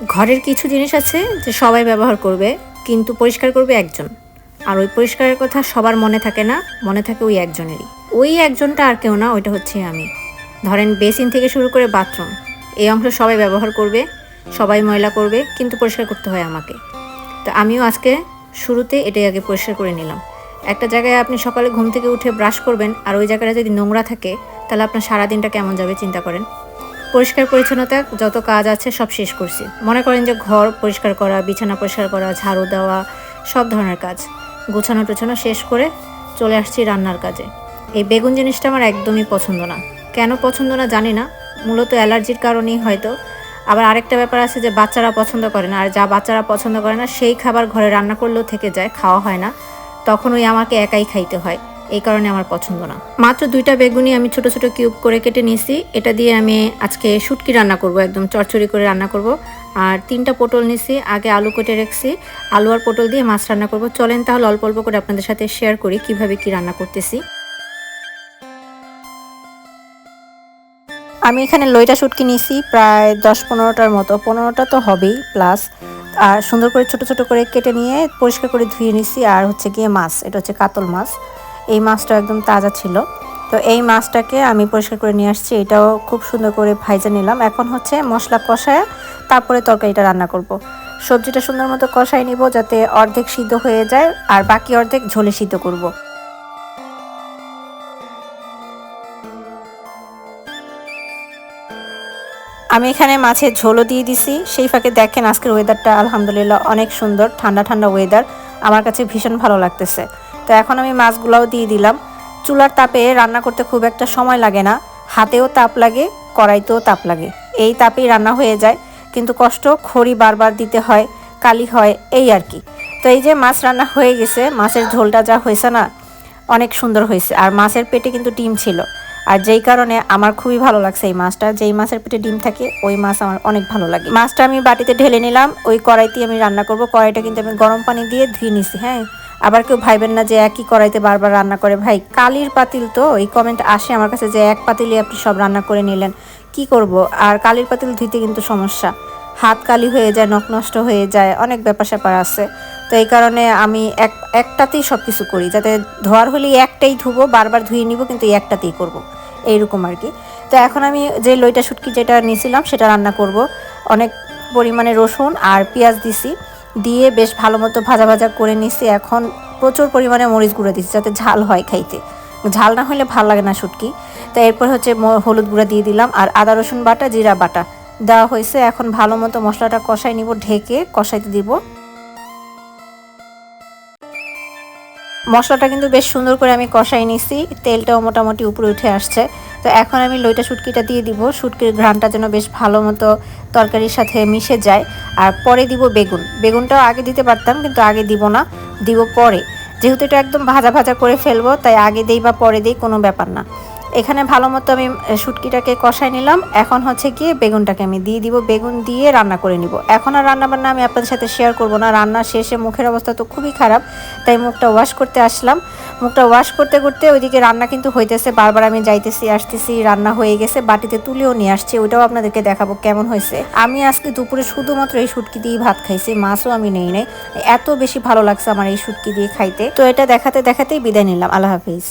ঘরের কিছু জিনিস আছে যে সবাই ব্যবহার করবে, কিন্তু পরিষ্কার করবে একজন। আর ওই পরিষ্কারের কথা সবার মনে থাকে না, মনে থাকে ওই একজনেরই। ওই একজনটা আর কেউ না, ওইটা হচ্ছে আমি। ধরেন বেসিন থেকে শুরু করে বাথরুম, এই অংশ সবাই ব্যবহার করবে, সবাই ময়লা করবে, কিন্তু পরিষ্কার করতে হয় আমাকে। তো আমিও আজকে শুরুতে এটাই আগে পরিষ্কার করে নিলাম। একটা জায়গায় আপনি সকালে ঘুম থেকে উঠে ব্রাশ করবেন, আর ওই জায়গাটা যদি নোংরা থাকে, তাহলে আপনার সারাদিনটা কেমন যাবে চিন্তা করেন। পরিষ্কার পরিচ্ছন্নতা যত কাজ আছে সব শেষ করছি। মনে করেন যে ঘর পরিষ্কার করা, বিছানা পরিষ্কার করা, ঝাড়ু দেওয়া, সব ধরনের কাজ গোছানো টোছানো শেষ করে চলে আসছি রান্নার কাজে। এই বেগুন জিনিসটা আমার একদমই পছন্দ না। কেন পছন্দ না জানি না, মূলত অ্যালার্জির কারণেই হয়তো। আবার আরেকটা ব্যাপার আছে যে বাচ্চারা পছন্দ করে না, আর যা বাচ্চারা পছন্দ করে না সেই খাবার ঘরে রান্না করলেও থেকে যায়, খাওয়া হয় না, তখন ওই আমাকে একাই খাইতে হয়। এই কারণে আমার পছন্দ না। মাত্র 2টা বেগুনি আমি ছোট ছোট কিউব করে কেটে নিয়েছি। এটা দিয়ে আমি আজকে শুটকি রান্না করব, একদম চচ্চড়ি করে রান্না করব। আর 3টা পটল নিয়েছি, আগে আলু কেটে রেখেছি। আলু আর পটল দিয়ে মাছ রান্না করব। চলেন তাহলে অল্প অল্প করে আপনাদের সাথে শেয়ার করি কিভাবে কি রান্না করতেছি। আমি এখানে লইটা শুটকি নিয়েছি প্রায় 10-15টার মতো, 15টা তো হবেই প্লাস। আর সুন্দর করে ছোট ছোট করে কেটে নিয়ে পরিষ্কার করে ধুয়ে নিয়েছি। আর হচ্ছে গিয়ে মাছ, এটা হচ্ছে কাতল মাছ। এই মাছটা একদম তাজা ছিল। তো এই মাছটাকে আমি পরিষ্কার করে নিয়ে আসছি, এটাও খুব সুন্দর করে ভাইজা নিলাম। এখন হচ্ছে মশলা কষায় তারপরে তরকারিটা রান্না করব। সবজিটা সুন্দর মতো কষাই নিব, যাতে অর্ধেক সিদ্ধ হয়ে যায়, আর বাকি অর্ধেক ঝোলে সিদ্ধ করব। আমি এখানে মাছের ঝোলও দিয়ে দিছি। সেই ফাঁকে দেখেন আজকের ওয়েদারটা আলহামদুলিল্লাহ অনেক সুন্দর, ঠান্ডা ঠান্ডা ওয়েদার, আমার কাছে ভীষণ ভালো লাগতেছে। তো এখন আমি মাছগুলোও দিয়ে দিলাম। চুলার তাপে রান্না করতে খুব একটা সময় লাগে না, হাতেও তাপ লাগে, কড়াইতেও তাপ লাগে, এই তাপেই রান্না হয়ে যায়। কিন্তু কষ্ট, খড়ি বারবার দিতে হয়, কালি হয়, এই আর কি। তো এই যে মাছ রান্না হয়ে গেছে, মাছের ঝোলটা যা হয়েছে না, অনেক সুন্দর হয়েছে। আর মাছের পেটে কিন্তু ডিম ছিল, আর যেই কারণে আমার খুবই ভালো লাগছে এই মাছটা। যেই মাছের পেটে ডিম থাকে ওই মাছ আমার অনেক ভালো লাগে। মাছটা আমি বাটিতে ঢেলে নিলাম, ওই কড়াইতে আমি রান্না করব। কড়াইটা কিন্তু আমি গরম পানি দিয়ে ধুয়ে নিছি। হ্যাঁ, আবার কেউ ভাইবেন না যে একই কড়াইতে বারবার রান্না করে। ভাই, কালির পাতিল তো, এই কমেন্ট আসে আমার কাছে যে এক পাতিলে আপনি সব রান্না করে নিলেন, কি করব। আর কালির পাতিল ধুইতে কিন্তু সমস্যা, হাত কালি হয়ে যায়, নখ নষ্ট হয়ে যায়, অনেক ব্যাপার স্যাপার আছে। তো এই কারণে আমি একটাতেই সব কিছু করি, যাতে ধোয়ার হলে একটাই ধুবো, বারবার ধুয়ে নিব, কিন্তু একটাতেই করব, এইরকম আর কি। তো এখন আমি যে লইটা শুটকি যেটা নিয়েছিলাম সেটা রান্না করব। অনেক পরিমাণে রসুন আর পেঁয়াজ দিছি, দিয়ে বেশ ভালো মতো ভাজা ভাজা করে নিছি। এখন প্রচুর পরিমাণে মরিচ গুঁড়ো দিচ্ছি, যাতে ঝাল হয় খাইতে, ঝাল না হলে ভালো লাগে না শুটকি। তো এরপর হচ্ছে হলুদ গুঁড়া দিয়ে দিলাম, আর আদা রসুন বাটা, জিরা বাটা দেওয়া হয়েছে। এখন ভালো মতো মশলাটা কষাই নিব, ঢেকে কষাইতে দিব। মশলাটা কিন্তু বেশ সুন্দর করে আমি কষাই নিছি, তেলটাও মোটামুটি উপরে উঠে আসছে। তো এখন আমি লইটা শুটকিটা দিয়ে দিব। শুটকির ঘ্রাণটা যেন বেশ ভালো মতো তরকারির সাথে মিশে যায়। আর পরে দিব বেগুন। বেগুনটাও আগে দিতে পারতাম, কিন্তু আগে দিব না, দিব পরে। যেহেতু এটা একদম ভাজা ভাজা করে ফেলবো, তাই আগে দেই বা পরে দেই কোনো ব্যাপার না। এখানে ভালো মতো আমি শুটকিটাকে কষাই নিলাম। এখন হচ্ছে গিয়ে বেগুনটাকে আমি দিয়ে দিব, বেগুন দিয়ে রান্না করে নিব। এখন আর রান্না বান্না আমি আপনাদের সাথে শেয়ার করব না, রান্না শেষে মুখের অবস্থা তো খুবই খারাপ, তাই মুখটা ওয়াশ করতে আসলাম। মুখটা ওয়াশ করতে করতে ওইদিকে রান্না কিন্তু হইতেছে, বারবার আমি যাইতেছি আসতেছি। রান্না হয়ে গেছে, বাটিতে তুলেও নিয়ে আসছি, ওইটাও আপনাদেরকে দেখাবো কেমন হয়েছে। আমি আজকে দুপুরে শুধুমাত্র এই শুটকি দিয়েই ভাত খাইছি, মাছও আমি নেই নাই। এত বেশি ভালো লাগছে আমার এই শুটকি দিয়ে খাইতে। তো এটা দেখাতে দেখাতেই বিদায় নিলাম, আল্লাহ হাফিজ।